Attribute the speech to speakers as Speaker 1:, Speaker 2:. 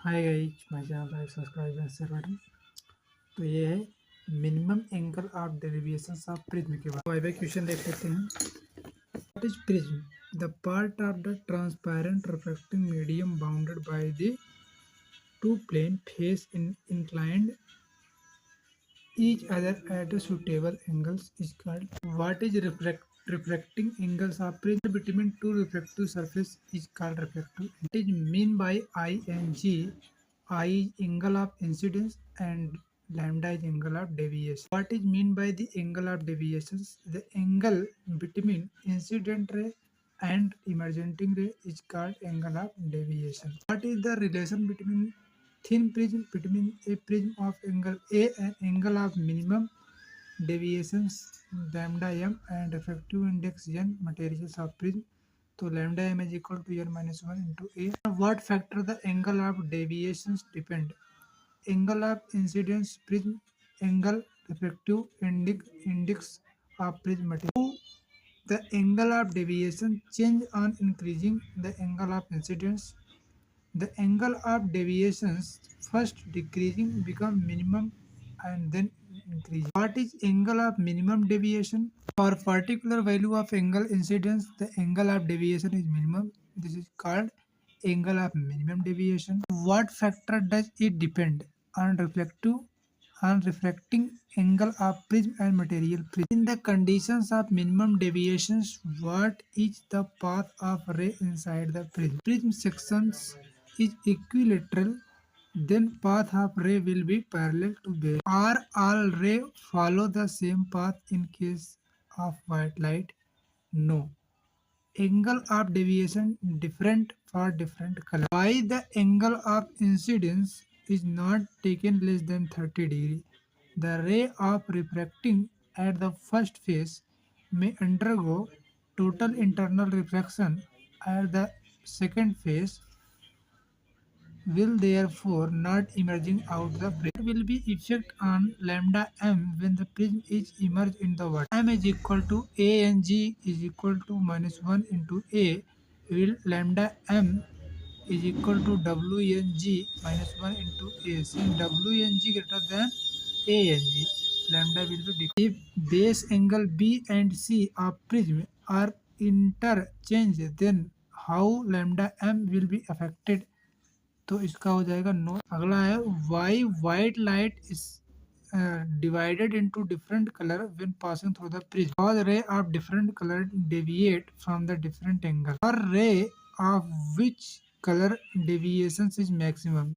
Speaker 1: Hi guys, my channel like subscribe and share button. तो ये है minimum angle of derivations of prism के बाद वाइवा क्वेश्चन देख लेते हैं। What is prism? The part of the transparent reflecting medium bounded by the two plane face in inclined each other at a suitable angles is called. What is refracting angles of prism between two reflective surface is called refractive. What is mean by I and G? I is angle of incidence and lambda is angle of deviation. What is mean by the angle of deviations? The angle between incident ray and emerging ray is called angle of deviation. What is the relation between thin prism between a prism of angle A and angle of minimum deviations lambda m and refractive index n materials of prism? So lambda m is equal to n minus 1 into A. What factor the angle of deviations depend? Angle of incidence prism, angle refractive index of prism material. The angle of deviation change on increasing the angle of incidence. The angle of deviations first decreasing become minimum and then increasing. What is angle of minimum deviation? For particular value of angle incidence, the angle of deviation is minimum. This is called angle of minimum deviation. What factor does it depend on? Refracting angle of prism and material prism. In the conditions of minimum deviations, what is the path of ray inside the prism? Prism sections is equilateral, then path of ray will be parallel to base. Are all ray follow the same path in case of white light? No. Angle of deviation different for different color. Why the angle of incidence is not taken less than 30 degree? The ray of refracting at the first phase may undergo total internal reflection at the second phase will therefore not emerging out the prism. What will be effect on lambda m when the prism is immersed in the water? M is equal to A and G is equal to minus 1 into A. Will lambda m is equal to W and G minus 1 into A. Since W and G greater than A and G, lambda will be decreased. If base angle B and C of prism are interchanged, then how lambda m will be affected? तो इसका हो जाएगा no. अगला है why white light is divided into different color when passing through the prism. All ray of different color deviate from the different angle. For ray of which color deviations is maximum?